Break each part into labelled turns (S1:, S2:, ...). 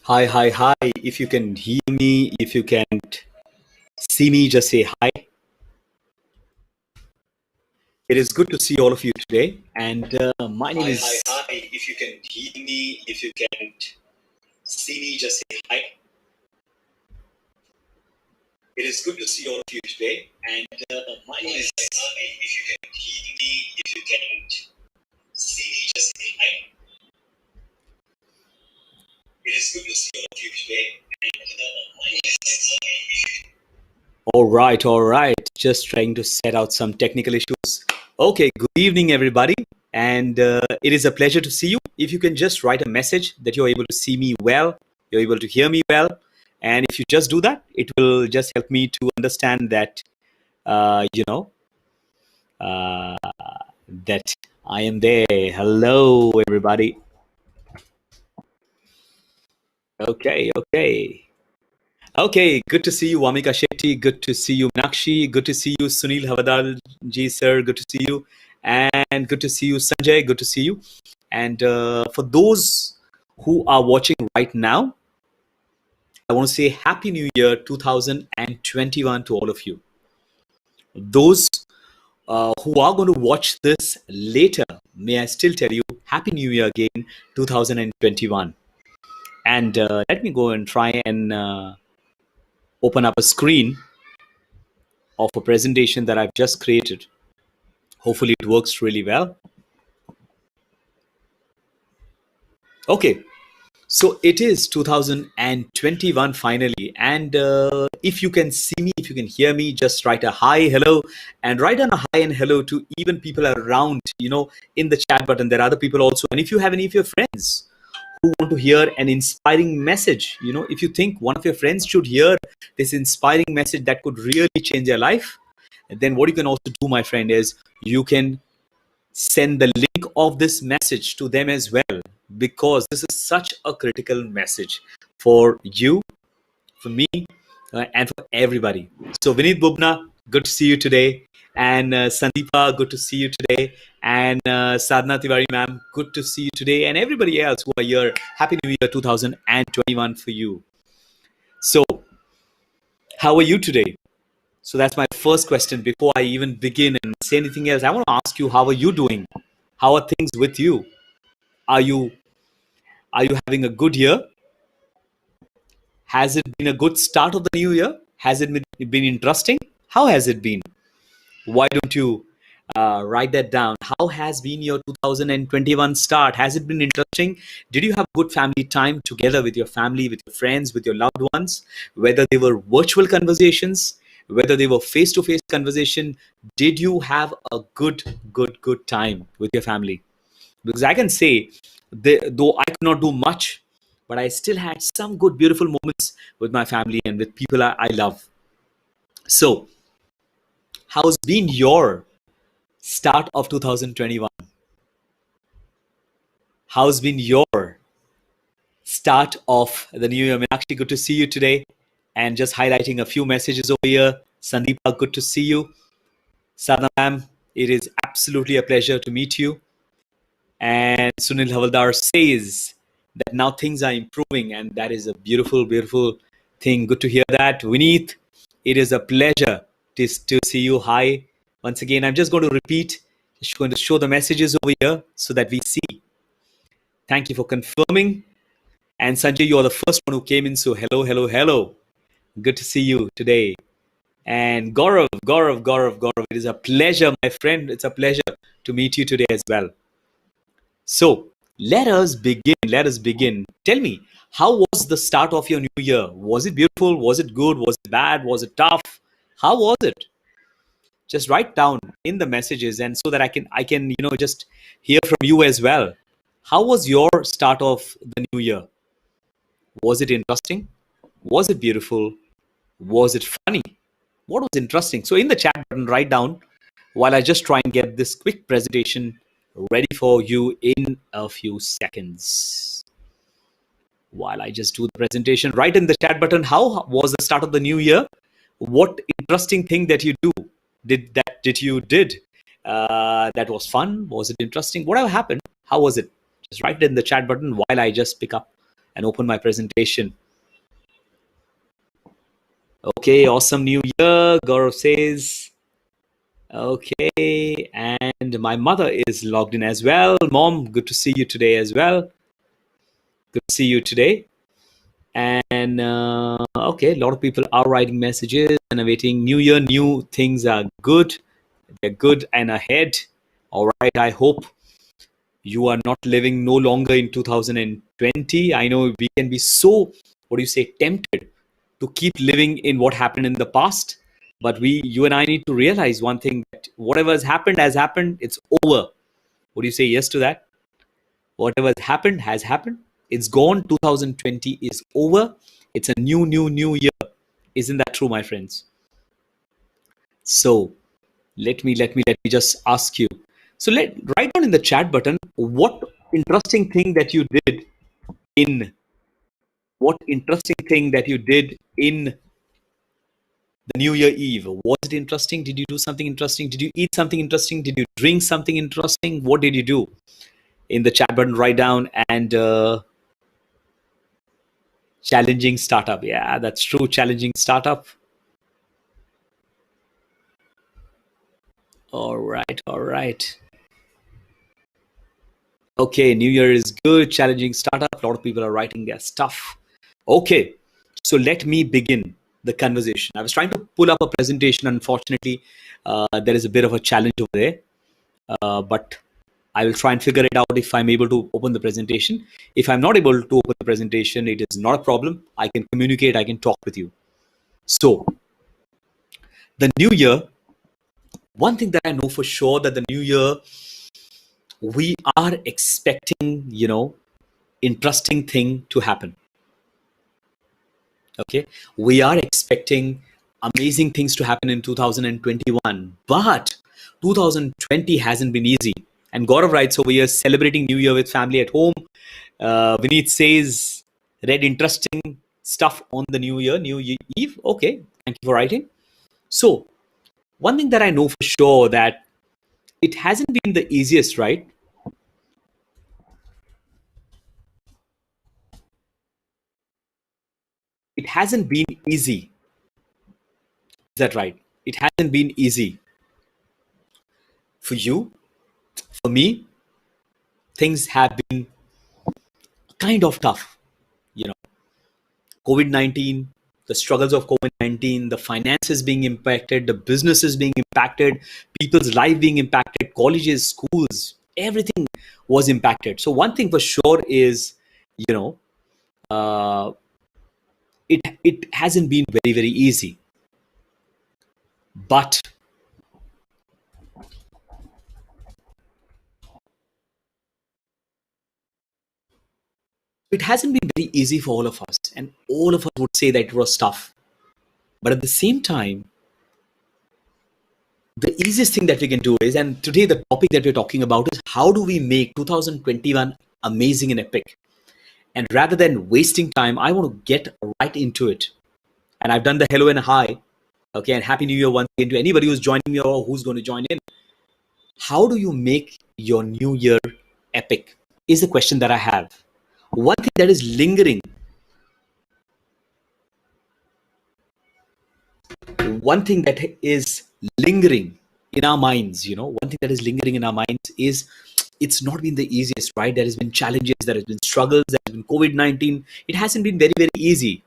S1: Hi, hi, hi. If you can hear me, if you can't see me, just say hi. It is good to see all of you today. And my name is. Hi, hi. If you can hear me, if you can't see me, just say hi. It is good to see all of you today. And my name is. Hi, hi. If you can hear me, if you can't see me, just say hi. It is good to see all of you today. And my name is. Hi, if you All right, all right. Just trying to set out some technical issues. Okay, good evening, everybody. And it is a pleasure to see you. If you can just write a message that you're able to see me well, you're able to hear me well, and if you just do that, it will just help me to understand that, you know, uh, that I am there. Hello, everybody. Okay, okay. Okay, good to see you, Wamika Shetty. Good to see you, Meenakshi. Good to see you, Sunil Havadar ji, sir. Good to see you. And good to see you, Sanjay. Good to see you. And for those who are watching right now, I want to say Happy New Year 2021 to all of you. Those who are going to watch this later, may I still tell you Happy New Year again 2021. And let me go and try and open up a screen of a presentation that I've just created. Hopefully it works really well. Okay, so it is 2021 finally. And if you can see me, if you can hear me, just write a hi, hello, and write on a hi and hello to even people around, in the chat button. There are other people also. And if you have any of your friends who want to hear an inspiring message, if you think one of your friends should hear this inspiring message that could really change their life, then what you can also do, my friend, is you can send the link of this message to them as well, because this is such a critical message for you, for me, and for everybody. So Vineet Bubna, good to see you today. And Sandeepa, good to see you today. And Sadhna Tiwari ma'am, good to see you today. And everybody else who are here, Happy New Year 2021 for you. So how are you today? So that's my first question. Before I even begin and say anything else, I want to ask you, how are you doing? How are things with you? Are you having a good year? Has it been a good start of the new year? Has it been interesting? How has it been? Why don't you write that down? How has been your 2021 start? Has it been interesting? Did you have good family time together with your family, with your friends, with your loved ones? Whether they were virtual conversations, whether they were face-to-face conversation, did you have a good time with your family? Because I can say, though I could not do much, but I still had some good, beautiful moments with my family and with people I love. So, how's been your start of 2021? How's been your start of the new year? I mean, actually, good to see you today. And just highlighting a few messages over here. Sandeepa, good to see you. Sadhna ma'am, it is absolutely a pleasure to meet you. And Sunil Havaldar says that now things are improving, and that is a beautiful, beautiful thing. Good to hear that. Vineet, it is a pleasure to see you. Hi. Once again, I'm just going to repeat, just going to show the messages over here so that we see. Thank you for confirming. And Sanjay, you are the first one who came in. So hello, hello, hello. Good to see you today. And Gaurav, it is a pleasure, my friend. It's a pleasure to meet you today as well. So let us begin. Let us begin. Tell me, how was the start of your new year? Was it beautiful? Was it good? Was it bad? Was it tough? How was it? Just write down in the messages, and so that I can just hear from you as well. How was your start of the new year? Was it interesting? Was it beautiful? Was it funny? What was interesting? So in the chat button, write down while I just try and get this quick presentation ready for you in a few seconds. While I just do the presentation, write in the chat button, how was the start of the new year? What interesting thing that you did that was fun? Was it interesting? Whatever happened, how was it? Just write it in the chat button while I just pick up and open my presentation. Okay, awesome new year, Gaurav says. Okay, and my mother is logged in as well. Mom, good to see you today as well. Good to see you today. And okay, a lot of people are writing messages and awaiting new year. New things are good. They're good and ahead. All right, I hope you are not living no longer in 2020. I know we can be so, tempted to keep living in what happened in the past. But you and I need to realize one thing, that whatever has happened, it's over. Would you say yes to that? Whatever has happened has happened. It's gone. 2020 is over. It's a new year. Isn't that true, my friends? So let me just ask you. So let write down in the chat button what interesting thing that you did in what interesting thing that you did in the New Year Eve. Was it interesting? Did you do something interesting? Did you eat something interesting? Did you drink something interesting? What did you do? In the chat button, write down and challenging startup. Yeah, that's true. Challenging startup. All right, all right. Okay, New Year is good. Challenging startup. A lot of people are writing their stuff. Okay, so let me begin the conversation. I was trying to pull up a presentation. Unfortunately, there is a bit of a challenge over there, but I will try and figure it out if I'm able to open the presentation. If I'm not able to open the presentation, it is not a problem. I can communicate, I can talk with you. So, the new year, one thing that I know for sure that the new year, we are expecting, interesting thing to happen. Okay. We are expecting amazing things to happen in 2021, but 2020 hasn't been easy. And Gaurav writes over here, celebrating New Year with family at home. Vineet says, read interesting stuff on the New Year Eve. Okay, thank you for writing. So, one thing that I know for sure that it hasn't been the easiest, right? It hasn't been easy. Is that right? It hasn't been easy for you, for me. Things have been kind of tough. You know, COVID 19, the struggles of COVID 19, the finances being impacted, the businesses being impacted, people's life being impacted, colleges, schools, everything was impacted. So, one thing for sure is, you know, uh, it hasn't been very easy, but it hasn't been very easy for all of us. And all of us would say that it was tough. But at the same time, the easiest thing that we can do is, and today the topic that we're talking about is how do we make 2021 amazing and epic? And rather than wasting time, I want to get right into it. And I've done the hello and hi. Okay, and happy new year once again to anybody who's joining me or who's going to join in. How do you make your new year epic? Is the question that I have. One thing that is lingering, one thing that is lingering in our minds, one thing that is lingering in our minds is it's not been the easiest, right? There has been challenges, there has been struggles, there has been COVID-19. It hasn't been very easy.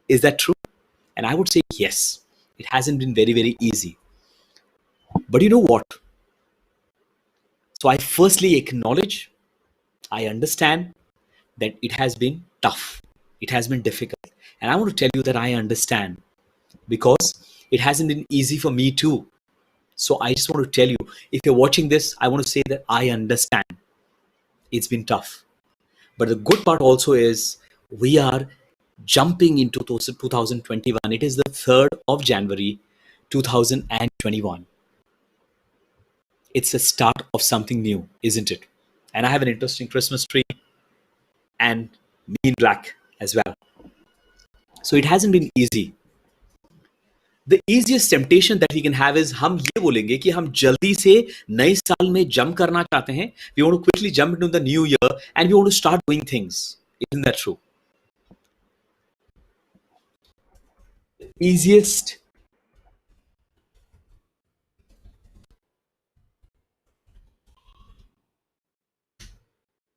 S1: Is that true? And I would say yes. It hasn't been very easy. But you know what? So I firstly acknowledge, I understand that it has been tough. It has been difficult. And I want to tell you that I understand because it hasn't been easy for me too. So I just want to tell you, if you're watching this, I want to say that I understand it's been tough. But the good part also is we are jumping into 2021. It is the 3rd of January, 2021. It's the start of something new, isn't it? And I have an interesting Christmas tree and me in black as well. So it hasn't been easy. The easiest temptation that we can have is हम ये बोलेंगे कि हम जल्दी से नए साल में जंप करना चाहते हैं. We want to quickly jump into the new year and we want to start doing things. Isn't that true? Easiest,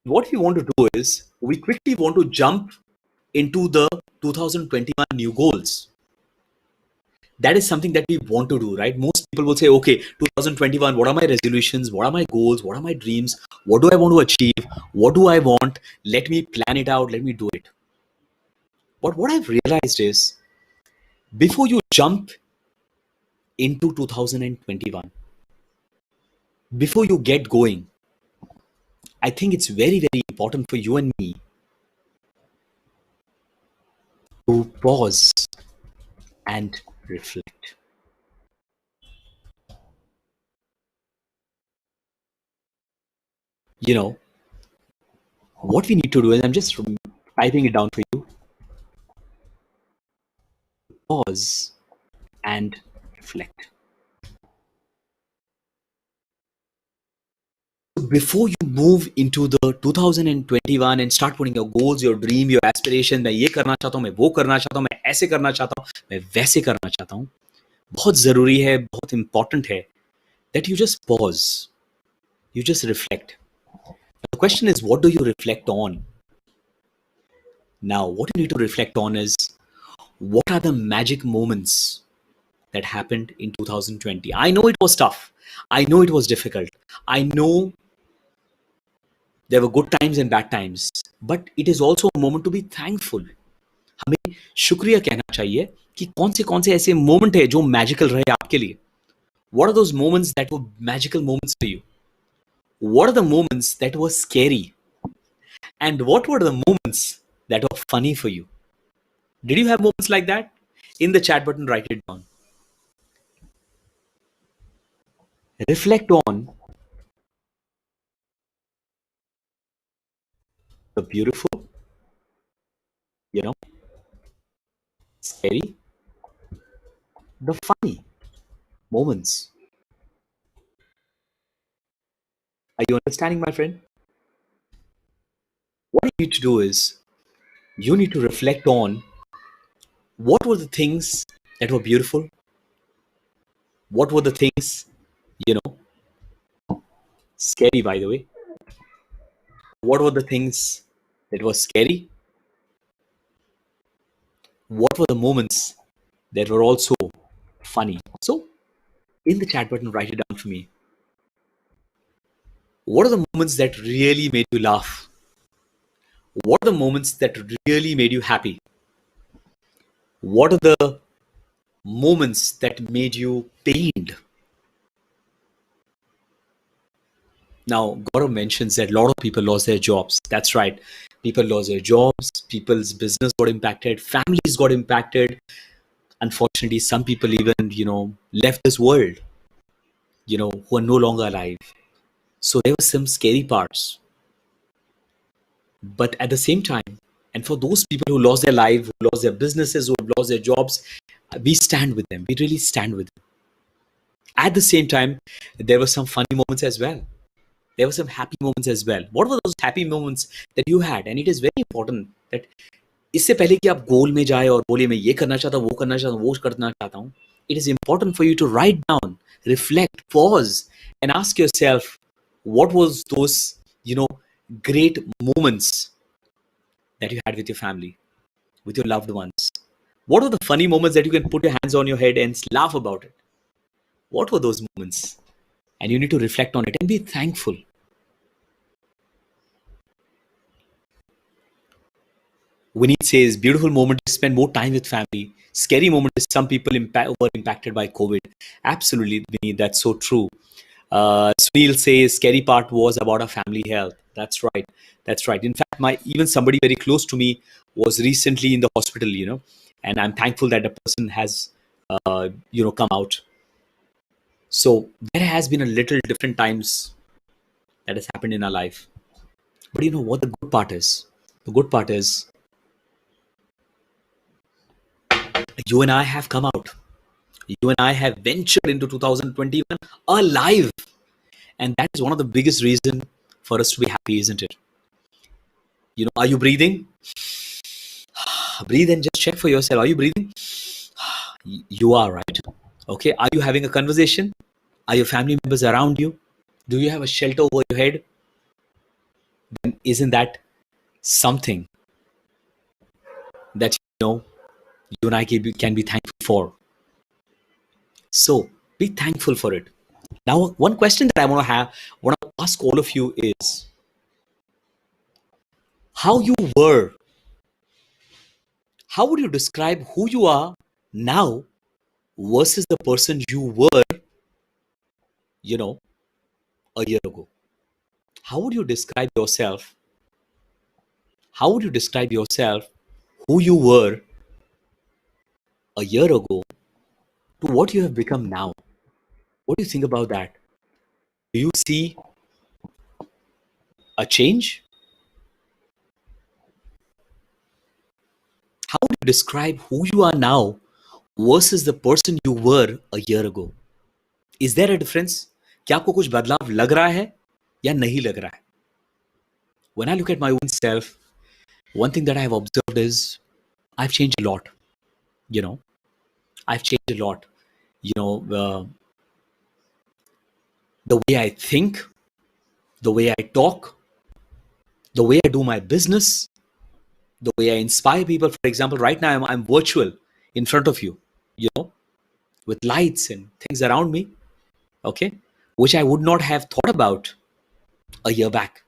S1: what we want to do is we quickly want to jump into the 2021 new goals. That is something that we want to do, right? Most people will say, okay, 2021, what are my resolutions? What are my goals? What are my dreams? What do I want to achieve? What do I want? Let me plan it out. Let me do it. But what I've realized is before you jump into 2021, before you get going, I think it's very, very important for you and me to pause and reflect. You know, what we need to do is, I'm just typing it down for you, pause and reflect. Before you move into the 2021 and start putting your goals, your dream, your aspiration, मैं ये करना चाहता हूँ, मैं वो करना चाहता हूँ, मैं ऐसे करना चाहता हूँ, मैं वैसे करना चाहता हूँ, बहुत ज़रूरी है, बहुत important है that you just pause, you just reflect. The question is, what do you reflect on? Now, what you need to reflect on is, what are the magic moments that happened in 2020? I know it was tough. I know it was difficult. I know there were good times and bad times, but it is also a moment to be thankful. हमें शुक्रिया कहना चाहिए कि कौन से ऐसे moment है जो मैजिकल रहे आपके लिए. What are those moments that were magical moments for you? What are the moments that were scary? And what were the moments that were funny for you? Did you have moments like that? In the chat button, write it down. Reflect on the beautiful, you know, scary, the funny moments. Are you understanding, my friend? What you need to do is, you need to reflect on what were the things that were beautiful, what were the things, you know, scary, by the way, what were the things that were scary, what were the moments that were also funny. So, in the chat button, write it down for me. What are the moments that really made you laugh? What are the moments that really made you happy? What are the moments that made you pained? Now, Gaurav mentions that a lot of people lost their jobs. That's right. People lost their jobs, people's business got impacted, families got impacted. Unfortunately, some people even, left this world, who are no longer alive. So there were some scary parts. But at the same time, and for those people who lost their life, who lost their businesses, who lost their jobs, we stand with them. We really stand with them. At the same time, there were some funny moments as well. There were some happy moments as well. What were those happy moments that you had? And it is very important that इससे पहले कि आप गोल में जाए और बोले मैं ये करना चाहता हूँ, वो करना चाहता हूँ, वो करना चाहता हूँ, it is important for you to write down, reflect, pause, and ask yourself, what was those, great moments that you had with your family, with your loved ones? What were the funny moments that you can put your hands on your head and laugh about it? What were those moments? And you need to reflect on it and be thankful. Vineet says, beautiful moment to spend more time with family. Scary moment is some people were impacted by COVID. Absolutely, Vineet, that's so true. Sunil says, scary part was about our family health. That's right. That's right. In fact, even somebody very close to me was recently in the hospital, and I'm thankful that the person has, come out. So there has been a little different times that has happened in our life. But you know what the good part is? The good part is you and I have come out. You and I have ventured into 2021 alive. And that is one of the biggest reasons for us to be happy, isn't it? Are you breathing? Breathe and just check for yourself. Are you breathing? You are, right? Okay. Are you having a conversation? Are your family members around you? Do you have a shelter over your head? Then isn't that something that you and I can be thankful for? So be thankful for it. Now, one question that I want to ask all of you is how you were. How would you describe who you are now versus the person you were, a year ago? How would you describe yourself? How would you describe yourself, who you were a year ago, to what you have become now? What do you think about that? Do you see a change? How would you describe who you are now versus the person you were a year ago? Is there a difference? क्या आपको कुछ बदलाव लग रहा है या नहीं लग रहा है? When I look at my own self, one thing that I have observed is I've changed a lot. You know, I've changed a lot. You know, the way I think, the way I talk, the way I do my business, the way I inspire people. For example, right now I'm virtual in front of you, you know, with lights and things around me, okay, which I would not have thought about a year back.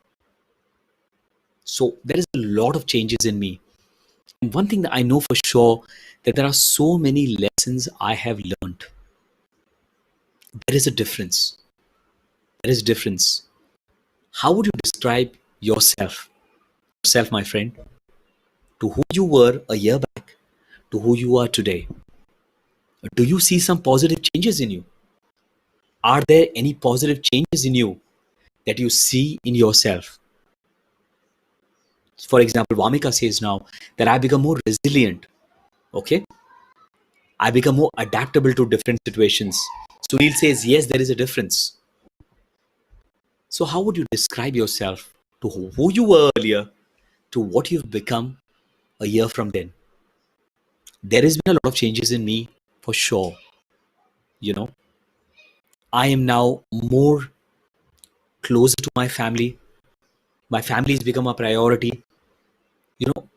S1: So there is a lot of changes in me. And one thing that I know for sure, that there are so many lessons I have learned. There is a difference. There is a difference. How would you describe yourself? Yourself, my friend, to who you were a year back, to who you are today? Do you see some positive changes in you? Are there any positive changes in you that you see in yourself? For example, Vamika says now that I become more resilient. Okay. I become more adaptable to different situations. Sunil says, yes, there is a difference. So, how would you describe yourself to who you were earlier to what you've become a year from then? There has been a lot of changes in me for sure. You know, I am now more closer to my family. My family has become a priority. You know,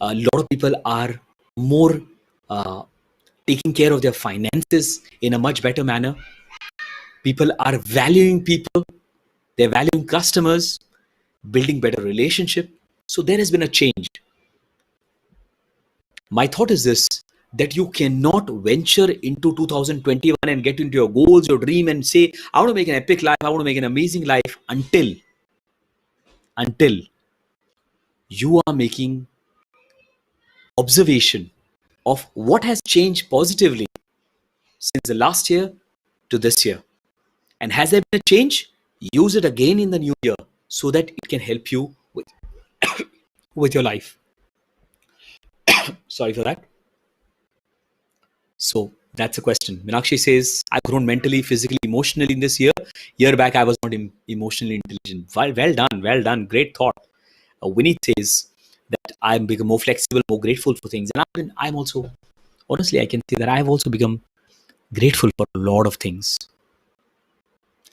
S1: a lot of people are more uh, taking care of their finances in a much better manner. People are valuing people, they're valuing customers, building better relationship. So there has been a change. My thought is this, that you cannot venture into 2021 and get into your goals, your dream, and say, I want to make an epic life, I want to make an amazing life, until you are making observation of what has changed positively since the last year to this year. And has there been a change? Use it again in the new year so that it can help you with your life. Sorry for that. So that's a question. Meenakshi says, I've grown mentally, physically, emotionally in this year. Year back, I was not emotionally intelligent. Well done, well done. Great thought. Winnie says that I'm become more flexible, more grateful for things. And I'm also, honestly, I can say that I've also become grateful for a lot of things.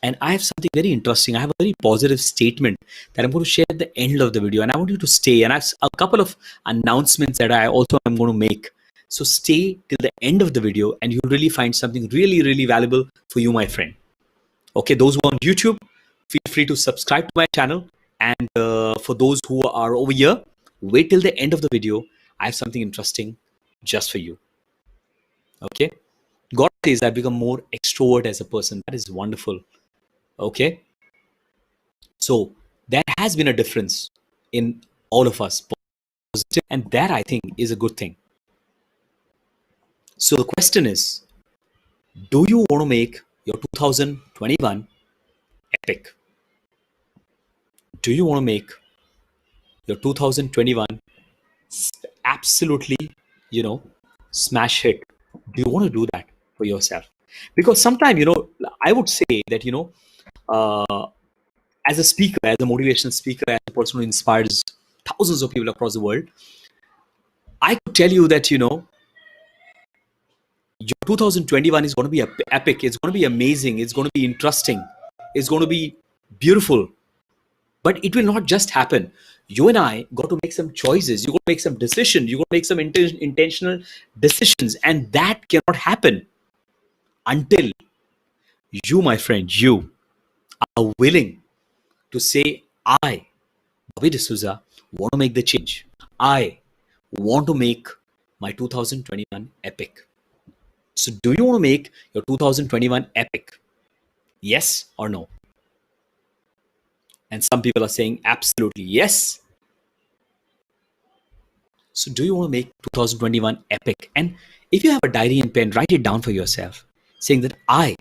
S1: And I have something very interesting. I have a very positive statement that I'm going to share at the end of the video. And I want you to stay. And I have a couple of announcements that I also am going to make. So stay till the end of the video and you'll really find something really, really valuable for you, my friend. Okay, those who are on YouTube, feel free to subscribe to my channel. And for those who are over here, wait till the end of the video. I have something interesting just for you. Okay. God says I become more extrovert as a person. That is wonderful. Okay. So there has been a difference in all of us, positive, and that I think is a good thing. So the question is, do you want to make your 2021 epic? Do you want to make your 2021 absolutely, smash hit? Do you want to do that for yourself? Because sometimes, I would say that, uh, as a speaker, as a motivational speaker, as a person who inspires thousands of people across the world, I could tell you that, your 2021 is going to be epic. It's going to be amazing. It's going to be interesting. It's going to be beautiful. But it will not just happen. You and I got to make some choices. You got to make some decisions. You got to make some intentional decisions. And that cannot happen until you, my friend, you are willing to say, I, Bobby D'Souza, want to make the change. I want to make my 2021 epic. So do you want to make your 2021 epic? Yes or no? And some people are saying absolutely yes. So, do you want to make 2021 epic? And if you have a diary and pen, write it down for yourself, saying that I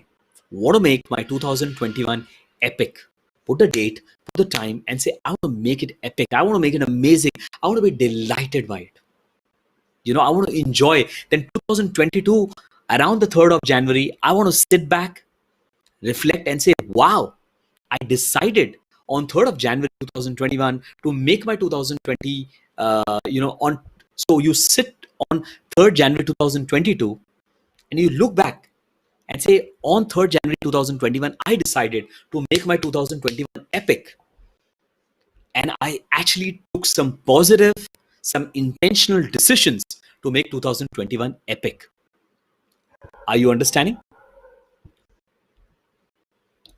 S1: want to make my 2021 epic. Put the date, put the time, and say, I want to make it epic. I want to make it amazing. I want to be delighted by it. I want to enjoy. Then 2022, around the 3rd of January, I want to sit back, reflect, and say, wow, I decided on 3rd of January 2021 to make my 2020, on. So you sit on 3rd January 2022 and you look back and say, on 3rd January 2021, I decided to make my 2021 epic. And I actually took some positive, some intentional decisions to make 2021 epic. Are you understanding?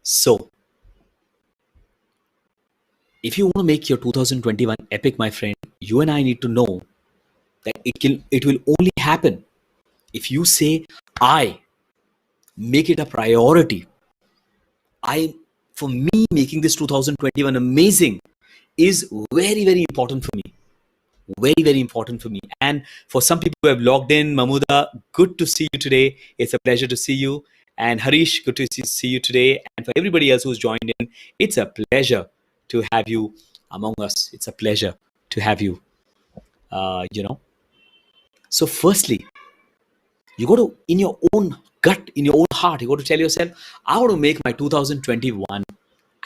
S1: So, if you want to make your 2021 epic, my friend, you and I need to know that it will only happen if you say, I make it a priority. For me, making this 2021 amazing is very, very important for me. Very, very important for me. And for some people who have logged in, Mahmuda, good to see you today. It's a pleasure to see you. And Harish, good to see you today. And for everybody else who's joined in, it's a pleasure to have you among us. It's a pleasure to have you. So, firstly, you got to, in your own gut, in your own heart, you got to tell yourself, I want to make my 2021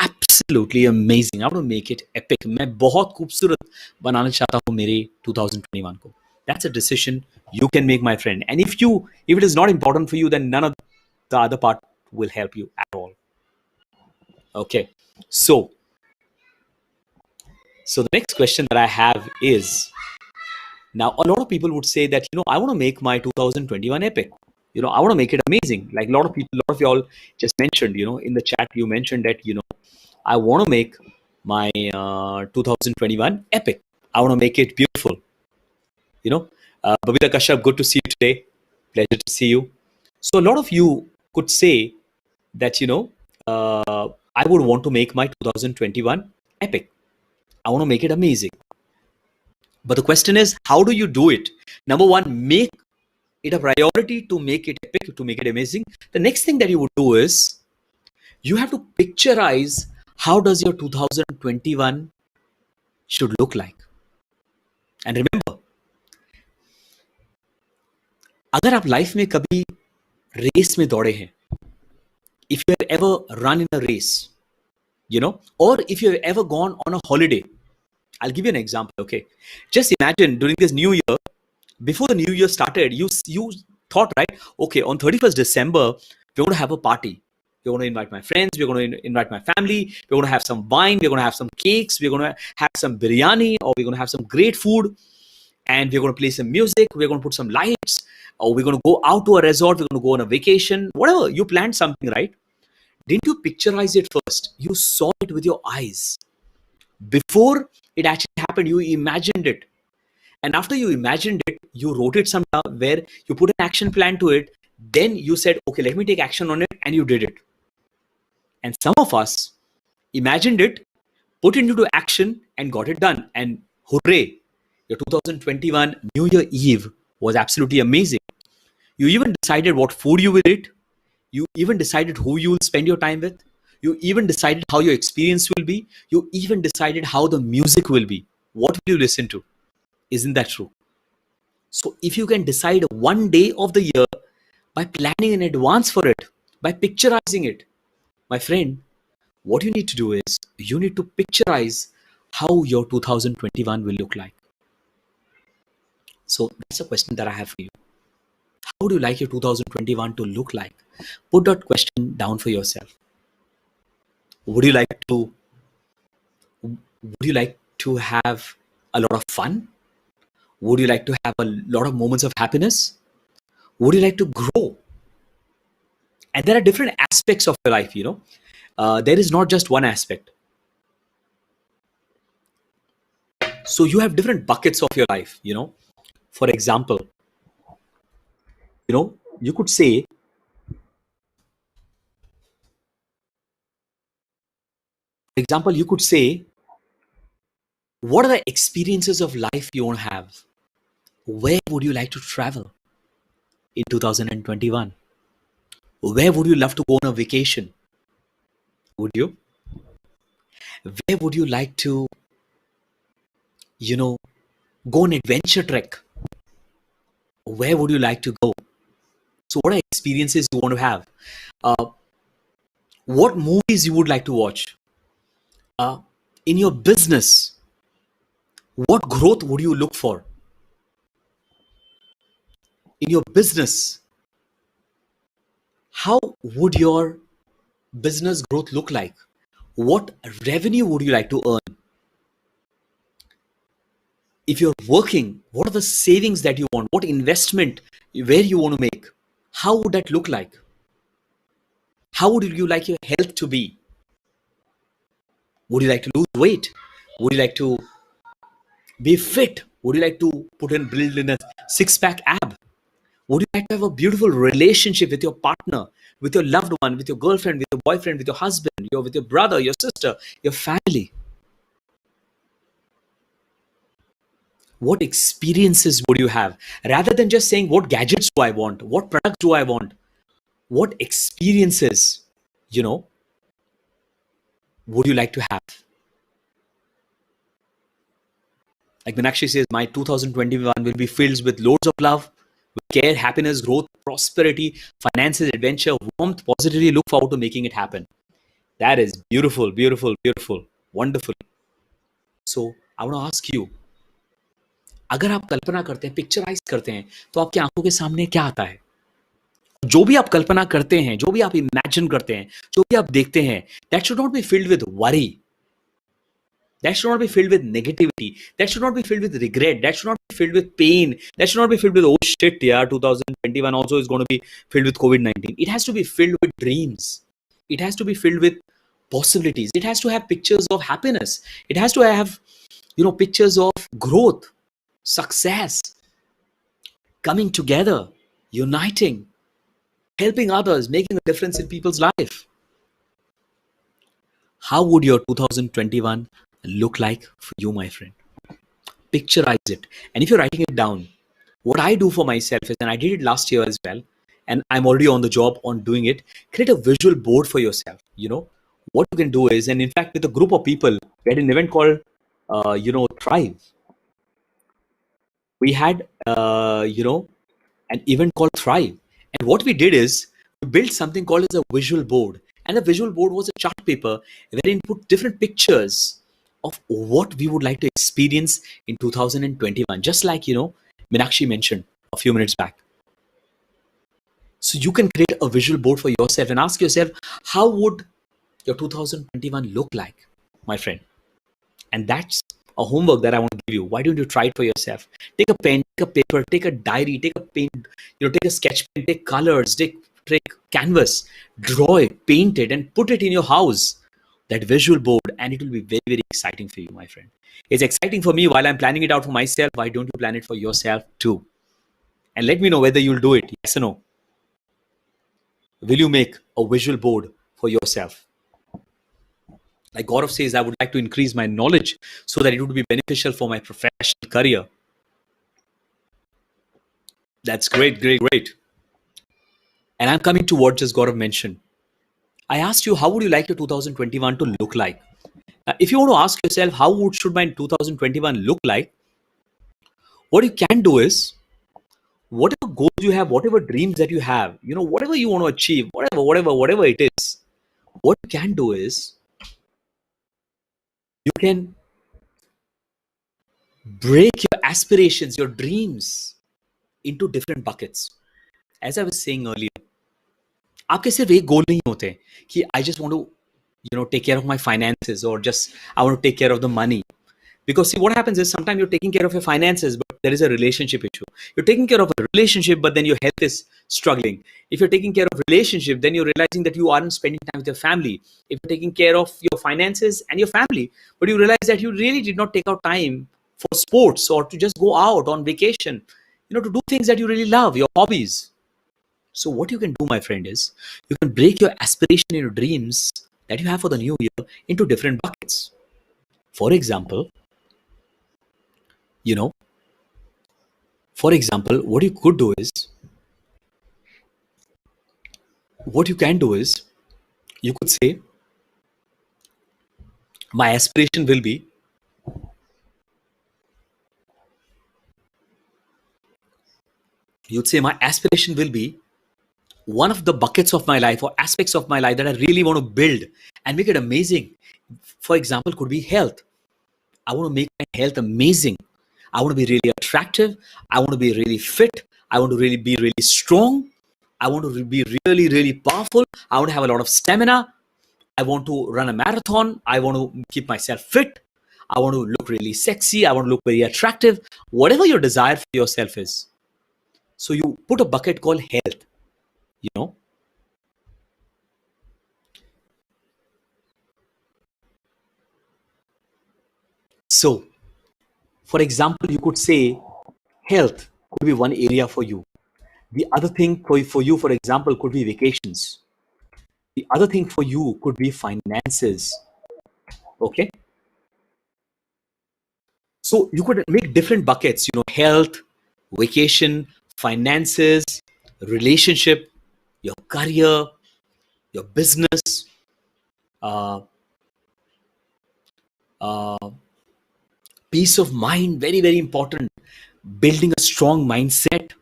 S1: absolutely amazing. I want to make it epic. मैं बहुत खूबसूरत बनाना चाहता हूँ मेरे 2021 को. That's a decision you can make, my friend. And if it is not important for you, then none of the other part will help you at all. Okay. So the next question that I have is, now a lot of people would say that, I want to make my 2021 epic. I want to make it amazing. Like a lot of y'all just mentioned, in the chat, you mentioned that, I want to make my 2021 epic. I want to make it beautiful. Babita Kashyap, good to see you today. Pleasure to see you. So a lot of you could say that, I would want to make my 2021 epic. I want to make it amazing. But the question is, how do you do it? Number one, make it a priority to make it epic, to make it amazing. The next thing that you would do is, you have to picturize how does your 2021 should look like. And remember, अगर आप life में कभी race में दौड़े हैं, if you have ever run in a race, or if you have ever gone on a holiday, I'll give you an example. Okay, just imagine during this new year, before the new year started, you thought, right? Okay, on 31st December, we're going to have a party. We're going to invite my friends. We're going to invite my family. We're going to have some wine. We're going to have some cakes. We're going to have some biryani, or we're going to have some great food. And we're going to play some music. We're going to put some lights, or we're going to go out to a resort. We're going to go on a vacation. Whatever, you planned something, right? Didn't you picturize it first? You saw it with your eyes. Before it actually happened, you imagined it. And after you imagined it, you wrote it somewhere where you put an action plan to it. Then you said, okay, let me take action on it. And you did it. And some of us imagined it, put it into action, and got it done. And hooray, your 2021 New Year Eve was absolutely amazing. You even decided what food you will eat. You even decided who you will spend your time with. You even decided how your experience will be. You even decided how the music will be. What will you listen to? Isn't that true? So if you can decide one day of the year by planning in advance for it, by picturizing it, my friend, what you need to do is you need to picturize how your 2021 will look like. So that's a question that I have for you. How would you like your 2021 to look like? Put that question down for yourself. Would you like to have a lot of fun? Would you like to have a lot of moments of happiness? Would you like to grow? And there are different aspects of your life, there is not just one aspect. So you have different buckets of your life, For example, you could say, For example, you could say, what are the experiences of life you want to have? Where would you like to travel in 2021? Where would you love to go on a vacation? Would you? Where would you like to, you know, go on adventure trek? Where would you like to go? So, what are experiences you want to have? Uh, what movies you would like to watch? Uh, in your business, what growth would you look for? In your business, how would your business growth look like? What revenue would you like to earn? If you're working, what are the savings that you want? What investment, where you want to make? How would that look like? How would you like your health to be? Would you like to lose weight? Would you like to be fit? Would you like to build in a six-pack ab? Would you like to have a beautiful relationship with your partner, with your loved one, with your girlfriend, with your boyfriend, with your husband, with your brother, your sister, your family? What experiences would you have? Rather than just saying, what gadgets do I want? What products do I want? What experiences, you know, would you like to have? Like Meenakshi says, my 2021 will be filled with loads of love, with care, happiness, growth, prosperity, finances, adventure, warmth, positivity. Look forward to making it happen. That is beautiful, beautiful, beautiful, wonderful. So I want to ask you, अगर आप कल्पना करते हैं, picturise करते हैं, तो आपकी आंखों के सामने क्या आता है? जो भी आप कल्पना करते हैं, जो भी आप इमेजिन करते हैं, जो भी आप देखते हैं, that should not be filled with worry. That should not be filled with negativity. That should not be filled with regret. That should not be filled with pain. That should not be filled with, oh shit, yeah, 2021 also is going to be filled with COVID-19. It has to be filled with dreams. It has to be filled with possibilities. It has to have pictures of happiness. It has to have, pictures of growth, success, coming together, uniting, helping others, making a difference in people's life. How would your 2021 look like for you, my friend? Picturize it. And if you're writing it down, what I do for myself is, and I did it last year as well, and I'm already on the job on doing it, create a visual board for yourself. What you can do is, and in fact, with a group of people, we had an event called, Thrive. We had, an event called Thrive. And what we did is, we built something called as a visual board. And the visual board was a chart paper wherein we put different pictures of what we would like to experience in 2021. Just like, Meenakshi mentioned a few minutes back. So you can create a visual board for yourself and ask yourself, how would your 2021 look like, my friend? And that's a homework that I want to give you. Why don't you try it for yourself? Take a pen, take a paper, take a diary, take a pen, take a sketch pen, take colors, take canvas, draw it, paint it, and put it in your house, that visual board, and it will be very, very exciting for you, my friend. It's exciting for me while I'm planning it out for myself. Why don't you plan it for yourself too? And let me know whether you'll do it, yes or no. Will you make a visual board for yourself? Like Gaurav says, I would like to increase my knowledge so that it would be beneficial for my professional career. That's great, great, great. And I'm coming to what just Gaurav mentioned. I asked you, how would you like your 2021 to look like? If you want to ask yourself, how should my 2021 look like? What you can do is, whatever goals you have, whatever dreams that you have, whatever you want to achieve, whatever it is, what you can do is, you can break your aspirations, your dreams into different buckets. As I was saying earlier, आपके सिर्फ एक गोल नहीं होते कि I just want to take care of my finances, or just I want to take care of the money. Because see, what happens is, sometimes you're taking care of your finances, but there is a relationship issue. You're taking care of a relationship, but then your health is struggling. If you're taking care of relationship, then you're realizing that you aren't spending time with your family. If you're taking care of your finances and your family, but you realize that you really did not take out time for sports, or to just go out on vacation, to do things that you really love, your hobbies. So what you can do, my friend, is you can break your aspiration and your dreams that you have for the new year into different buckets. For example, you know, what you could do is, what you can do is, you could say, my aspiration will be, you'd say, my aspiration will be one of the buckets of my life or aspects of my life that I really want to build and make it amazing. For example, could be health. I want to make my health amazing. I want to be really attractive. I want to be really fit. I want to really be really strong. I want to be really, really powerful. I want to have a lot of stamina. I want to run a marathon. I want to keep myself fit. I want to look really sexy. I want to look very attractive. Whatever your desire for yourself is. So you put a bucket called health, you know. So, for example, you could say health could be one area for you. The other thing for you, for example, could be vacations. The other thing for you could be finances. Okay. So you could make different buckets, health, vacation, finances, relationship, your career, your business, uh, uh, peace of mind, very, very important. Building a strong mindset.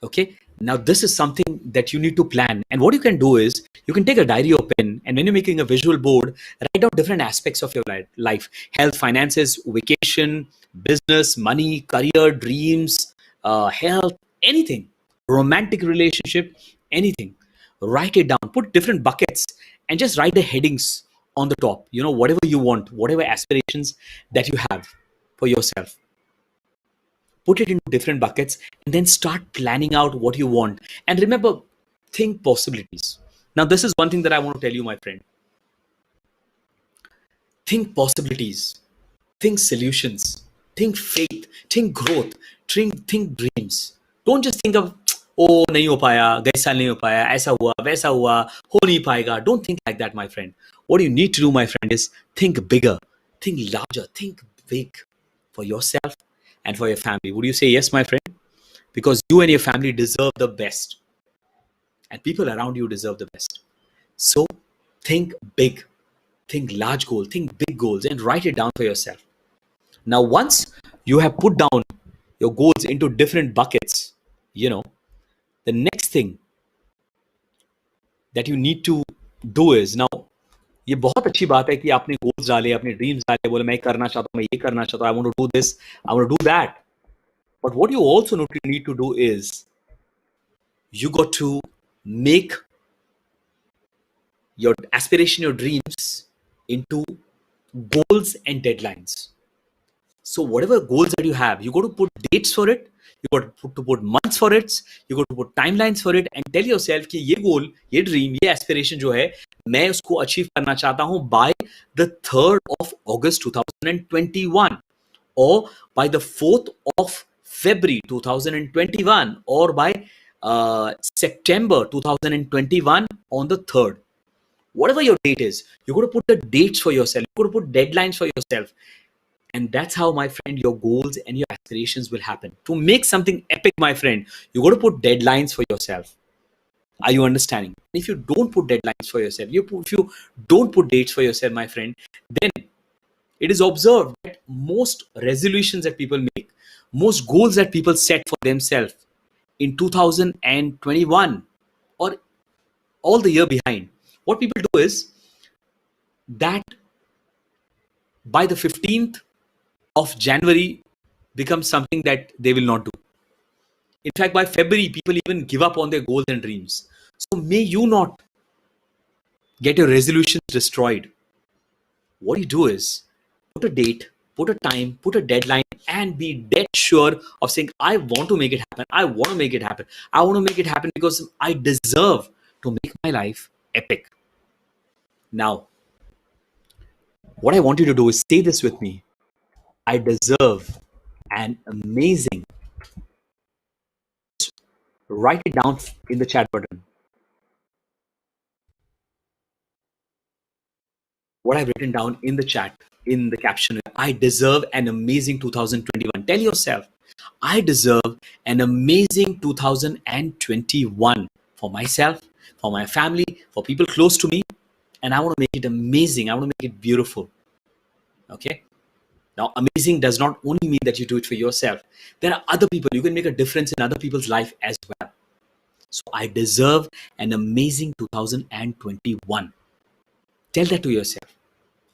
S1: Okay. Now, this is something that you need to plan. And what you can do is you can take a diary or pen, and when you're making a visual board, write down different aspects of your life: health, finances, vacation, business, money, career, dreams, health, anything, romantic relationship, anything. Write it down, put different buckets, and just write the headings on the top. Whatever you want, whatever aspirations that you have for yourself, put it into different buckets, and then start planning out what you want. And remember, think possibilities. Now, this is one thing that I want to tell you, my friend. Think possibilities, think solutions, think faith, think growth, think dreams. Don't just think of, oh, nahi ho paya, गए साल नहीं हो पाया, ऐसा हुआ, वैसा हुआ, हो नहीं पाएगा. Don't think like that, my friend. What you need to do, my friend, is think bigger, think larger, think big for yourself and for your family. Would you say yes, my friend? Because you and your family deserve the best, and people around you deserve the best. So think big, think large goal, think big goals, and write it down for yourself. Now, once you have put down your goals into different buckets, you know, the next thing that you need to do is, now, ये बहुत अच्छी बात है कि आपने goals डाले, अपने dreams डाले, बोले मैं करना चाहता हूँ, मैं ये करना चाहता हूँ, I want to do this, I want to do that. But what you also need to do is, you got to make your aspiration, your dreams into goals and deadlines. So whatever goals that you have, you got to put dates for it, you got to put months for it, you got to put timelines for it, and tell yourself कि ये goal, ये dream, ये aspiration जो है, मैं उसको achieve करना चाहता हूँ by the 3rd of August 2021, or by the 4th of February 2021, or by September 2021 on the 3rd. Whatever your date is, you got to put the dates for yourself, you got to put deadlines for yourself. And that's how, my friend, your goals and your aspirations will happen. To make something epic, my friend, you got to put deadlines for yourself. Are you understanding? If you don't put deadlines for yourself, if you don't put dates for yourself, my friend, then it is observed that most resolutions that people make, most goals that people set for themselves in 2021 or all the year behind, what people do is that by the 15th of January becomes something that they will not do. In fact, by February, people even give up on their goals and dreams. So may you not get your resolutions destroyed. What you do is put a date, put a time, put a deadline, and be dead sure of saying, I want to make it happen. I want to make it happen. I want to make it happen because I deserve to make my life epic. Now, what I want you to do is say this with me. I deserve an amazing. Write it down in the chat button. what I've written down in the chat, in the caption. I deserve an amazing 2021. Tell yourself, I deserve an amazing 2021 for myself, for my family, for people close to me. And I want to make it amazing. I want to make it beautiful. Okay. Now, amazing does not only mean that you do it for yourself. There are other people. You can make a difference in other people's life as well. So I deserve an amazing 2021. Tell that to yourself.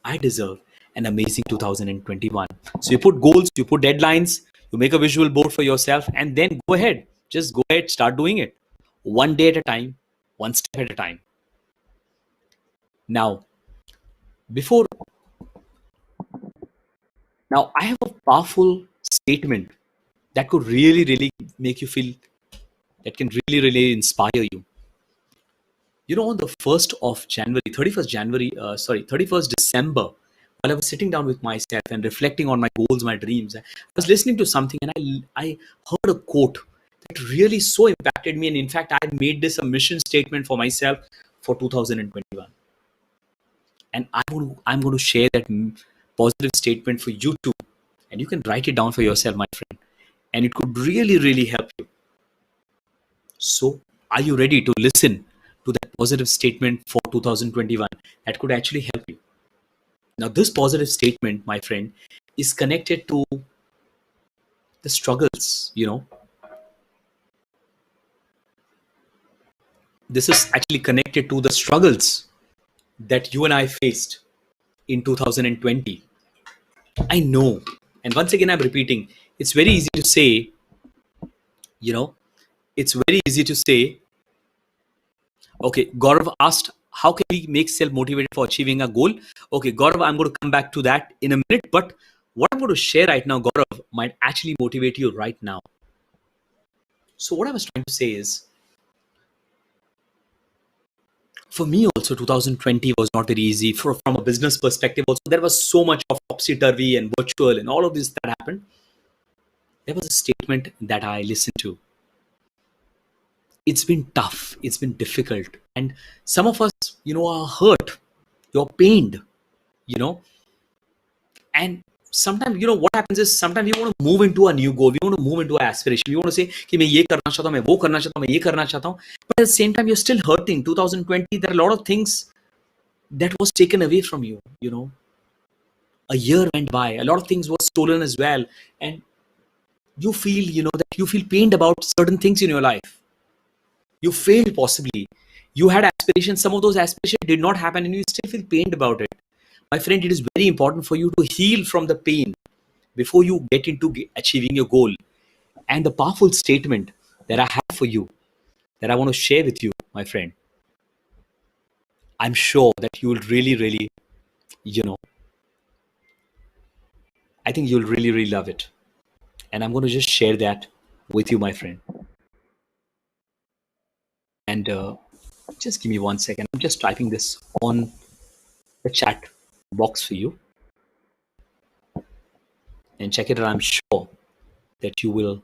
S1: I deserve an amazing 2021. So you put goals, you put deadlines, you make a visual board for yourself, and then go ahead. Just go ahead, start doing it. One day at a time, one step at a time. Now, before, now I have a powerful statement that could really, really make you feel, that can really, really inspire you. You know, on the 1st of January, 31st January, 31st December, while I was sitting down with myself and reflecting on my goals, my dreams, I was listening to something and I heard a quote that really so impacted me. And in fact, I made this a mission statement for myself for 2021. And I'm going to share that positive statement for you too. And you can write it down for yourself, my friend. And it could really, really help you. So, are you ready to listen to that positive statement for 2021 that could actually help you? Now, this positive statement, my friend, is connected to the struggles, This is actually connected to the struggles that you and I faced in 2020. I know. And once again, I'm repeating, it's very easy to say, it's very easy to say, okay, Gaurav asked, how can we make self-motivated for achieving a goal? Okay, Gaurav, I'm going to come back to that in a minute. But what I'm going to share right now, Gaurav, might actually motivate you right now. So what I was trying to say is, for me also, 2020 was not very easy. From a business perspective also, there was so much of topsy-turvy and virtual and all of this that happened. There was a statement that I listened to. It's been tough. It's been difficult. And some of us, are hurt. You're pained, And sometimes, what happens is sometimes we want to move into a new goal. We want to move into an aspiration. We want to say, कि मैं ये करना चाहता हूँ, मैं वो करना चाहता हूँ, मैं ये करना चाहता हूँ. But at the same time, you're still hurting. 2020, there are a lot of things that was taken away from you, A year went by. A lot of things were stolen as well. And you feel, that you feel pained about certain things in your life. You failed possibly. You had aspirations. Some of those aspirations did not happen and you still feel pained about it. My friend, it is very important for you to heal from the pain before you get into achieving your goal. And the powerful statement that I have for you, that I want to share with you, my friend, I'm sure that you will really, really, I think you'll really, really love it. And I'm going to just share that with you, my friend. And just give me 1 second. I'm just typing this on the chat box for you. And check it out. I'm sure that you will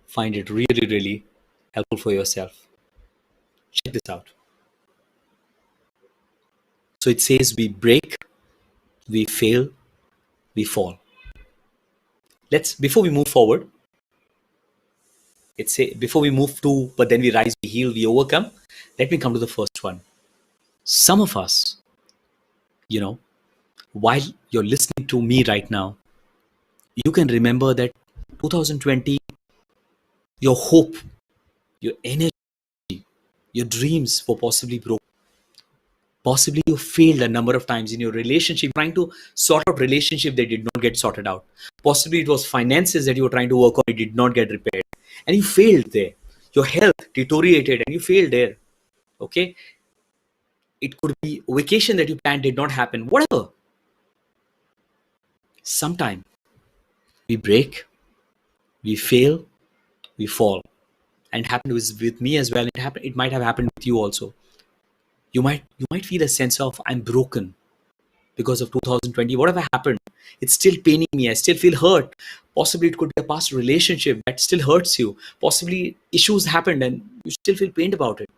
S1: find it really, really helpful for yourself. Check this out. So it says, we break, we fail, we fall. Before we move forward, before we move to, but then we rise, we heal, we overcome. Let me come to the first one. Some of us, while you're listening to me right now, you can remember that 2020, your hope, your energy, your dreams were possibly broken. Possibly you failed a number of times in your relationship, trying to sort out relationship that did not get sorted out. Possibly it was finances that you were trying to work on, it did not get repaired. And you failed there. Your health deteriorated and you failed there. Okay? It could be a vacation that you planned did not happen. Whatever. Sometime we break, we fail, we fall. And it happened with me as well. It might have happened with you also. You might feel a sense of, I'm broken because of 2020. Whatever happened, it's still paining me. I still feel hurt. Possibly it could be a past relationship that still hurts you. Possibly issues happened and you still feel pained about it.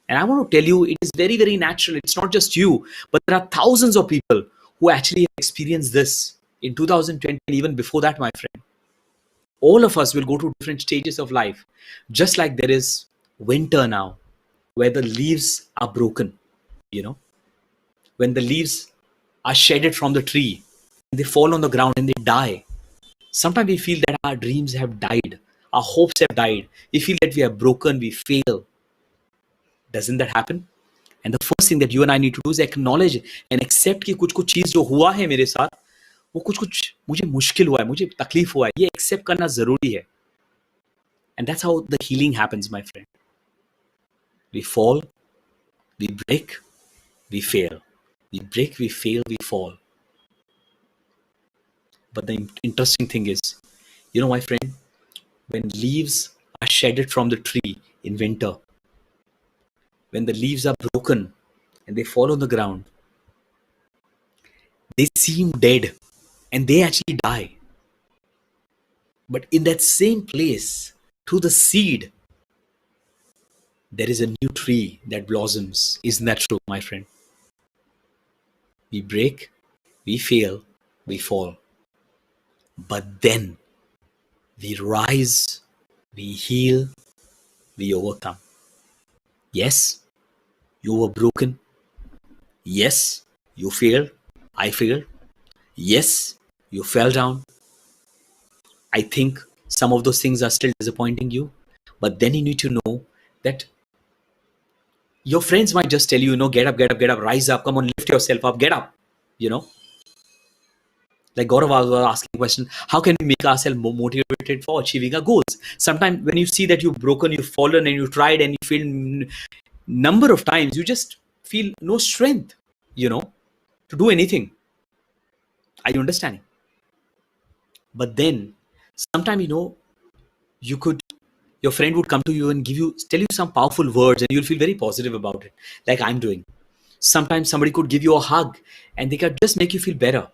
S1: And I want to tell you, it is very, very natural. It's not just you, but there are thousands of people who actually experienced this in 2020 and even before that, my friend. All of us will go to different stages of life. Just like there is winter now, where the leaves are broken, you know, when the leaves are shedded from the tree, they fall on the ground and they die. Sometimes we feel that our dreams have died, our hopes have died. We feel that we are broken, we fail. Doesn't that happen? And the first thing that you and I need to do is acknowledge and accept कि कुछ कुछ चीज जो हुआ है मेरे साथ, वो कुछ कुछ मुझे मुश्किल हुआ है, मुझे तकलीफ हुआ है, ये एक्सेप्ट करना जरूरी है. And that's how the healing happens, my friend. We fall, we break, we fail. We break, we fail, we fall. But the interesting thing is, my friend, when leaves are shedded from the tree in winter, when the leaves are broken and they fall on the ground, they seem dead and they actually die. But in that same place, through the seed, there is a new tree that blossoms. Isn't that true, my friend? We break, we fail, we fall. But then we rise, we heal, we overcome. Yes, you were broken. Yes, you failed. I failed. Yes, you fell down. I think some of those things are still disappointing you. But then you need to know that your friends might just tell you, get up, get up, get up, rise up, come on, lift yourself up, get up. Like Gaurav was asking the question, how can we make ourselves more motivated for achieving our goals? Sometimes when you see that you've broken, you've fallen, and you tried and you failed number of times, you just feel no strength, to do anything. Are you understanding? But then sometimes, your friend would come to you and tell you some powerful words, and you'll feel very positive about it, like I'm doing. Sometimes somebody could give you a hug and they could just make you feel better.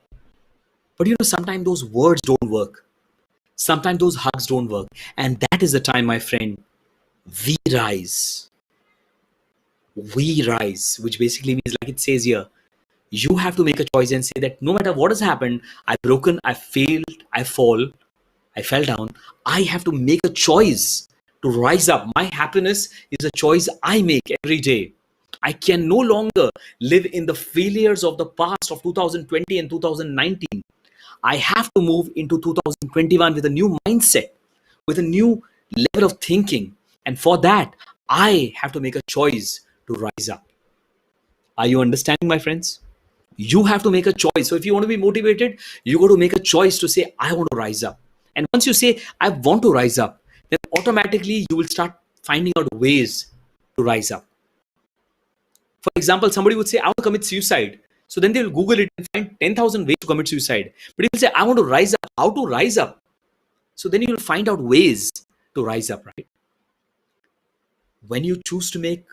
S1: But sometimes those words don't work. Sometimes those hugs don't work. And that is the time, my friend, we rise. We rise, which basically means, like it says here, you have to make a choice and say that no matter what has happened, I've broken, I failed, I fell down. I have to make a choice to rise up. My happiness is a choice I make every day. I can no longer live in the failures of the past of 2020 and 2019. I have to move into 2021 with a new mindset, with a new level of thinking. And for that, I have to make a choice to rise up. Are you understanding, my friends? You have to make a choice. So if you want to be motivated, you got to make a choice to say, I want to rise up. And once you say, I want to rise up, then automatically you will start finding out ways to rise up. For example, somebody would say, I want to commit suicide. So then they will Google it and find 10,000 ways to commit suicide. But if you say, I want to rise up, how to rise up? So then you will find out ways to rise up, right? When you choose to make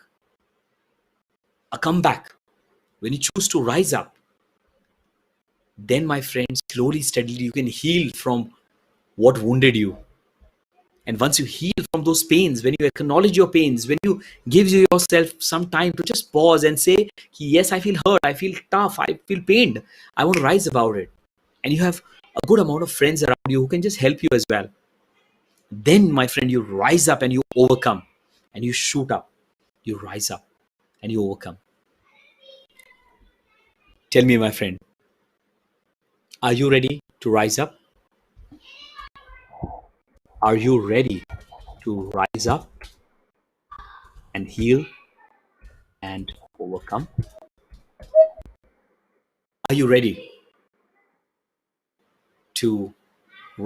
S1: a comeback, when you choose to rise up, then, my friend, slowly, steadily, you can heal from what wounded you. And once you heal from those pains, when you acknowledge your pains, when you give yourself some time to just pause and say, yes, I feel hurt, I feel tough, I feel pained, I want to rise about it. And you have a good amount of friends around you who can just help you as well. Then, my friend, you rise up and you overcome and you shoot up. You rise up and you overcome. Tell me, my friend, are you ready to rise up? Are you ready to rise up and heal and overcome? Are you ready to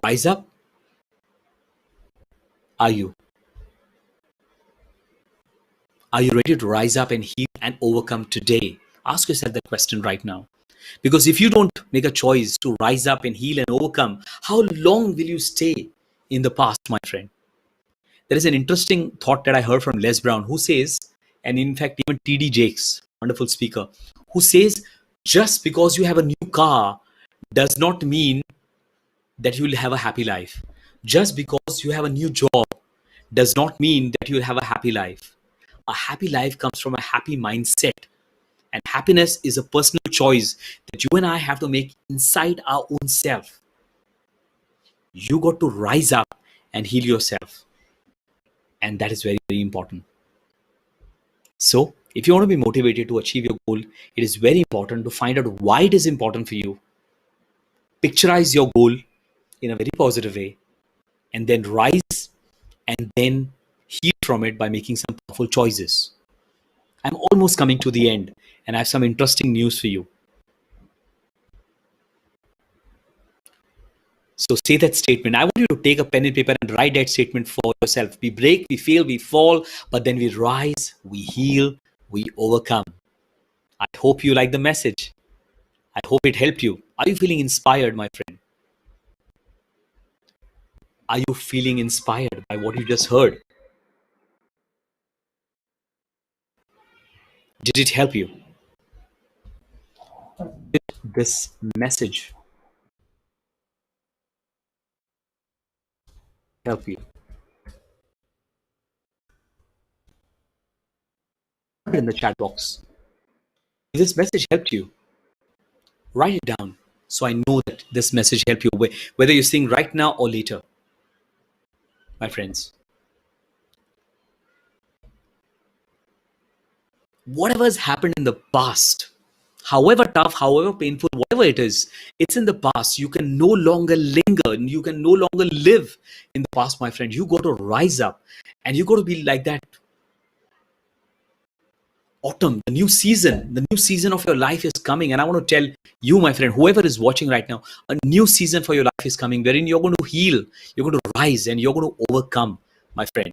S1: rise up? Are you? Are you ready to rise up and heal and overcome today? Ask yourself that question right now. Because if you don't make a choice to rise up and heal and overcome, how long will you stay in the past, my friend? There is an interesting thought that I heard from Les Brown, who says, and in fact, even T.D. Jakes, wonderful speaker, who says, just because you have a new car does not mean that you will have a happy life. Just because you have a new job does not mean that you will have a happy life. A happy life comes from a happy mindset. And happiness is a personal choice that you and I have to make inside our own self. You got to rise up and heal yourself. And that is very, very important. So, if you want to be motivated to achieve your goal, it is very important to find out why it is important for you. Picturize your goal in a very positive way, and then rise and then heal from it by making some powerful choices. I'm almost coming to the end, and I have some interesting news for you. So say that statement. I want you to take a pen and paper and write that statement for yourself. We break, we fail, we fall, but then we rise, we heal, we overcome. I hope you like the message. I hope it helped you. Are you feeling inspired, my friend? Are you feeling inspired by what you just heard? Did it help you? Did this message help you? Put it in the chat box. If this message helped you, write it down so I know that this message helped you, whether you're seeing right now or later, my friends. Whatever has happened in the past, however tough, however painful, whatever it is, it's in the past. You can no longer linger and you can no longer live in the past, my friend. You got to rise up and you got to be like that autumn, the new season of your life is coming. And I want to tell you, my friend, whoever is watching right now, a new season for your life is coming wherein you're going to heal, you're going to rise, and you're going to overcome, my friend.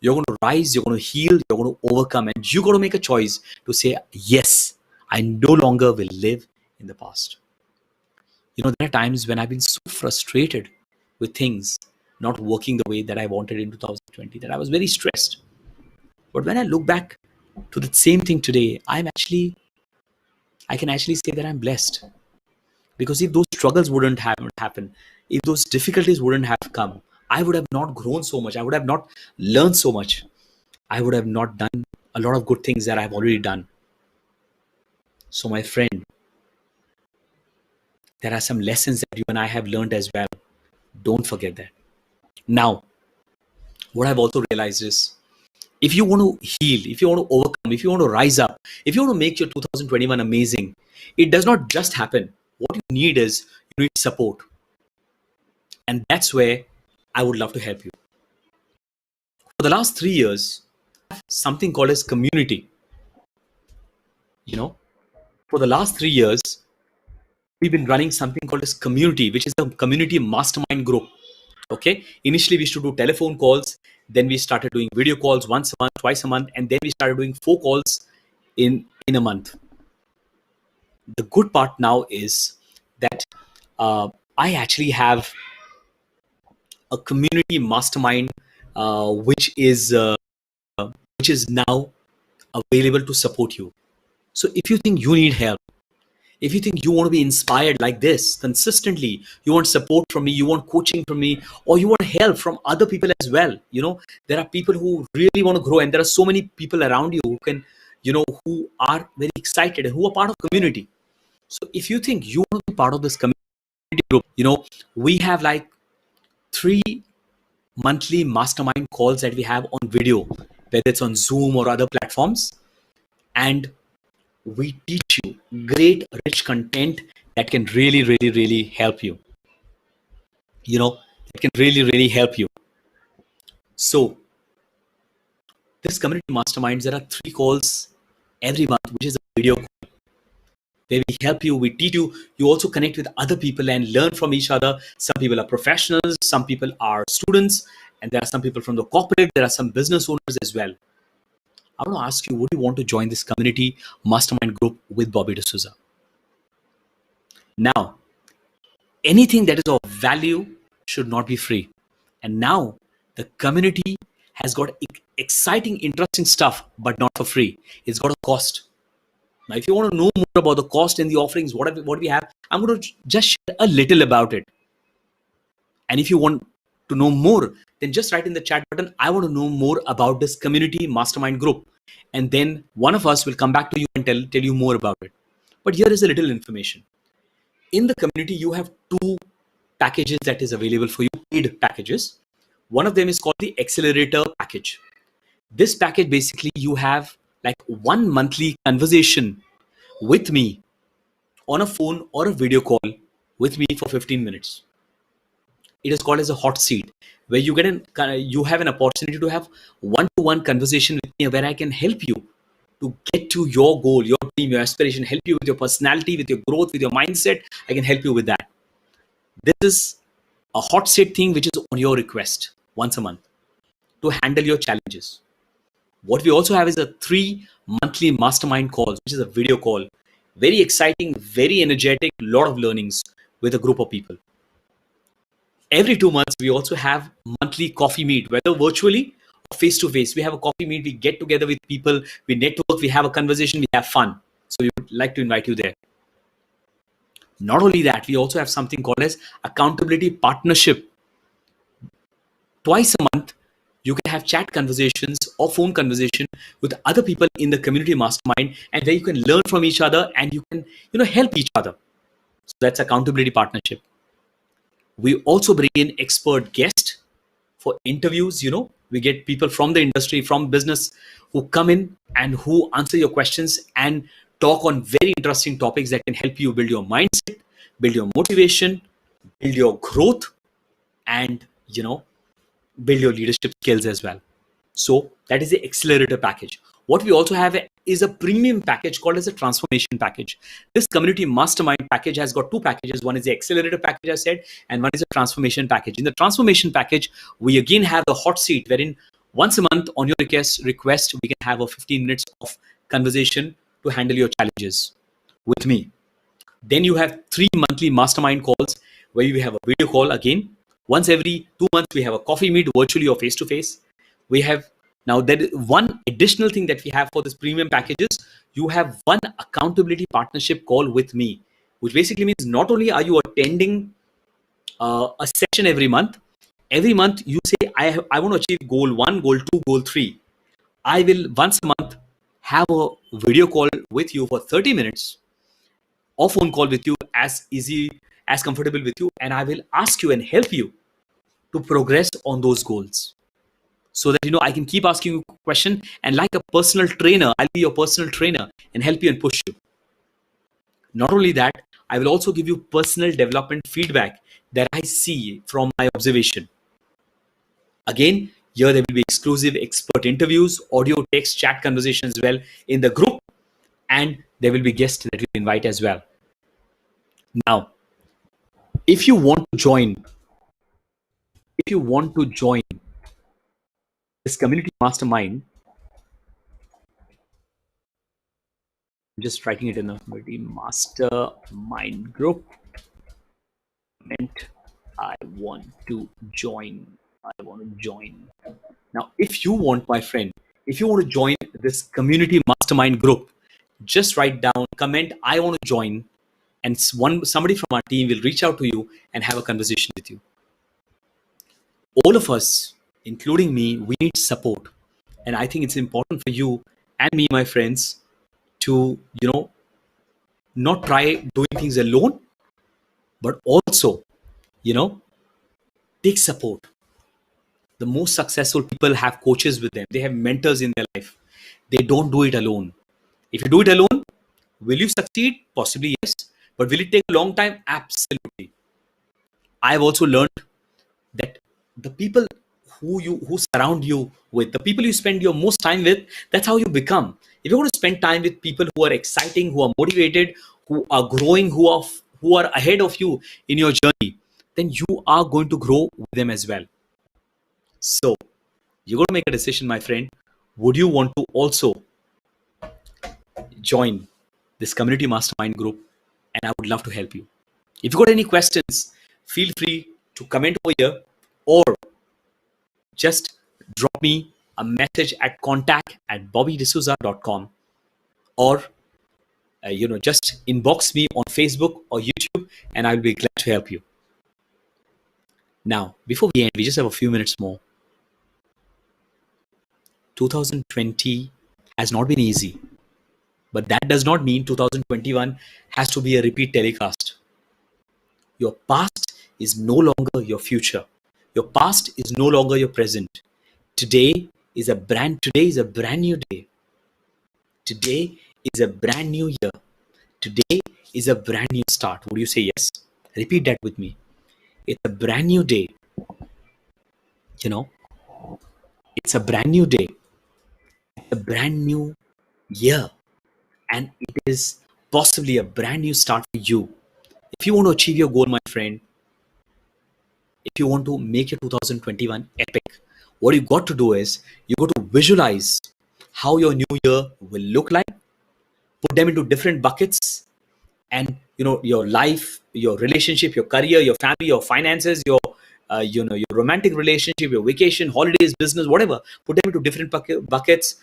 S1: You're going to rise, you're going to heal, you're going to overcome, and you got to make a choice to say, yes, I no longer will live in the past. You know, there are times when I've been so frustrated with things not working the way that I wanted in 2020 that I was very stressed. But when I look back to the same thing today, I can actually say that I'm blessed. Because if those struggles wouldn't have happened, if those difficulties wouldn't have come, I would have not grown so much. I would have not learned so much. I would have not done a lot of good things that I've already done. So, my friend, there are some lessons that you and I have learned as well. Don't forget that. Now, what I've also realized is if you want to heal, if you want to overcome, if you want to rise up, if you want to make your 2021 amazing, it does not just happen. What you need is you need support. And that's where I would love to help you. For the last 3 years, something called as community. You know, for the last 3 years, we've been running something called as community, which is a community mastermind group. Okay. Initially, we used to do telephone calls. Then we started doing video calls once a month, twice a month, and then we started doing 4 calls in a month. The good part now is that I actually have a community mastermind, which is now available to support you. So if you think you need help, if you think you want to be inspired like this consistently, you want support from me, you want coaching from me, or you want help from other people as well. You know, there are people who really want to grow, and there are so many people around you who can, who are very excited and who are part of community. So if you think you want to be part of this community group, we have like 3 monthly mastermind calls that we have on video, whether it's on Zoom or other platforms. And we teach you great, rich content that can really, really, really help you. It can really, really help you. So, this community masterminds, there are 3 calls every month, which is a video call where we help you, we teach you. You also connect with other people and learn from each other. Some people are professionals, some people are students, and there are some people from the corporate, there are some business owners as well. I want to ask you, would you want to join this community mastermind group with Bobby D'Souza? Now, anything that is of value should not be free. And now the community has got exciting, interesting stuff, but not for free. It's got a cost. Now, if you want to know more about the cost and the offerings, what we have, I'm going to just share a little about it. And if you want to know more, then just write in the chat button, I want to know more about this community mastermind group. And then one of us will come back to you and tell you more about it. But here is a little information. In the community, you have two packages that is available for you, paid packages. One of them is called the Accelerator Package. This package, basically, you have like one monthly conversation with me on a phone or a video call with me for 15 minutes. It is called as a hot seat, where you have an opportunity to have one-to-one conversation with me, where I can help you to get to your goal, your dream, your aspiration, help you with your personality, with your growth, with your mindset. I can help you with that. This is a hot seat thing which is on your request once a month to handle your challenges. What we also have is a 3 monthly mastermind calls, which is a video call. Very exciting, very energetic, lot of learnings with a group of people. Every 2 months, we also have monthly coffee meet, whether virtually or face to face. We have a coffee meet, we get together with people, we network, we have a conversation, we have fun. So we would like to invite you there. Not only that, we also have something called as accountability partnership. Twice a month, you can have chat conversations or phone conversation with other people in the community mastermind, and where you can learn from each other and you can help each other. So that's accountability partnership. We also bring in expert guests for interviews. We get people from the industry, from business, who come in and who answer your questions and talk on very interesting topics that can help you build your mindset, build your motivation, build your growth, and build your leadership skills as well. So that is the Accelerator Package. What we also have is a premium package called as a Transformation Package. This community mastermind package has got two packages. One is the Accelerator Package, I said, and one is a Transformation Package. In the Transformation Package, we again have the hot seat, wherein once a month on your request, we can have a 15 minutes of conversation to handle your challenges with me. Then you have 3 monthly mastermind calls, where we have a video call again. Once every 2 months, we have a coffee meet virtually or face to face. We have now, there is one additional thing that we have for this premium packages. You have one accountability partnership call with me, which basically means not only are you attending a session every month you say, I want to achieve goal 1, goal 2, goal 3. I will once a month have a video call with you for 30 minutes or phone call with you, as easy, as comfortable with you, and I will ask you and help you to progress on those goals. So that I can keep asking you a question, and like a personal trainer, I'll be your personal trainer and help you and push you. Not only that, I will also give you personal development feedback that I see from my observation. Again, here there will be exclusive expert interviews, audio, text, chat conversations as well in the group, and there will be guests that we invite as well. Now, if you want to join this community mastermind, I'm just writing it in the mastermind group. I want to join. Now, if you want, my friend, if you want to join this community mastermind group, just write down, comment, I want to join, and somebody from our team will reach out to you and have a conversation with you. All of us, including me, we need support. And I think it's important for you and me, my friends, to, not try doing things alone, but also, take support. The most successful people have coaches with them. They have mentors in their life. They don't do it alone. If you do it alone, will you succeed? Possibly, yes. But will it take a long time? Absolutely. I've also learned that the people who surround you with, the people you spend your most time with, that's how you become. If you want to spend time with people who are exciting, who are motivated, who are growing, who are ahead of you in your journey, then you are going to grow with them as well. So you're going to make a decision, my friend. Would you want to also join this community mastermind group? And I would love to help you. If you got any questions, feel free to comment over here, or just drop me a message at contact@bobbydesouza.com, or just inbox me on Facebook or YouTube, and I'll be glad to help you. Now, before we end, we just have a few minutes more. 2020 has not been easy. But that does not mean 2021 has to be a repeat telecast. Your past is no longer your future. Your past is no longer your present. Today is a brand new day. Today is a brand new year. Today is a brand new start. Would you say yes? Repeat that with me. It's a brand new day. You know, it's a brand new day. It's a brand new year. And it is possibly a brand new start for you. If you want to achieve your goal, my friend, if you want to make your 2021 epic, what you got to do is you got to visualize how your new year will look like, put them into different buckets, and your life, your relationship, your career, your family, your finances, your romantic relationship, your vacation, holidays, business, whatever, put them into different buckets.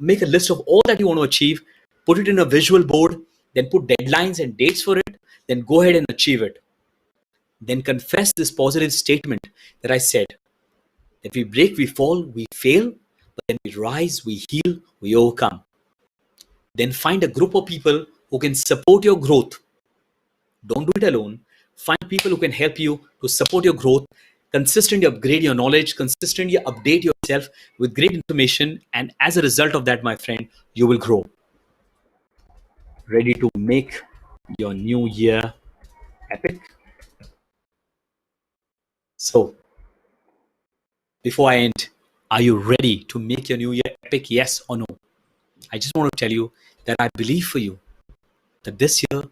S1: Make a list of all that you want to achieve, put it in a visual board, then put deadlines and dates for it, then go ahead and achieve it. Then confess this positive statement that I said, that we break, we fall, we fail, but then we rise, we heal, we overcome. Then find a group of people who can support your growth. Don't do it alone. Find people who can help you to support your growth. Consistently upgrade your knowledge, consistently update yourself with great information, and as a result of that, my friend, you will grow. Ready to make your new year epic? So, before I end, are you ready to make your new year epic? Yes or no? I just want to tell you that I believe for you that this year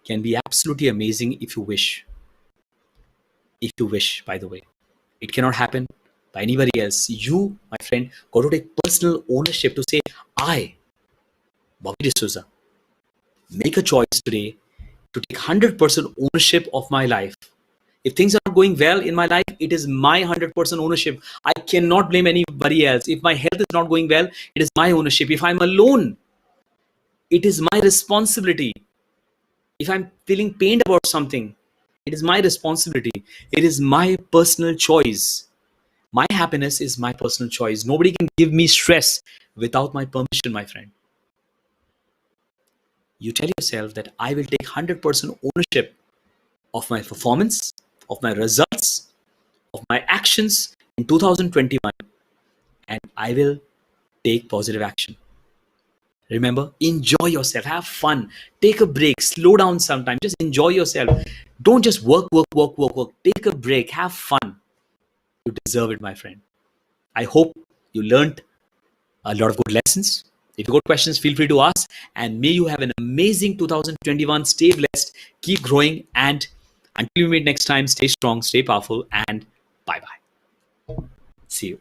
S1: can be absolutely amazing if you wish. If you wish, by the way. It cannot happen by anybody else. You, my friend, got to take personal ownership to say, I, Bobby D'Souza, make a choice today to take 100% ownership of my life. If things are not going well in my life, it is my 100% ownership. I cannot blame anybody else. If my health is not going well, it is my ownership. If I'm alone, it is my responsibility. If I'm feeling pained about something, it is my responsibility. It is my personal choice. My happiness is my personal choice. Nobody can give me stress without my permission, my friend. You tell yourself that I will take 100% ownership of my performance, of my results, of my actions in 2021, and I will take positive action. Remember, enjoy yourself, have fun, take a break, slow down sometime, just enjoy yourself. Don't just work, work, work, work, work. Take a break, have fun. You deserve it, my friend. I hope you learned a lot of good lessons. If you got questions, feel free to ask. And may you have an amazing 2021. Stay blessed, keep growing, and until we meet next time, stay strong, stay powerful, and bye bye. See you.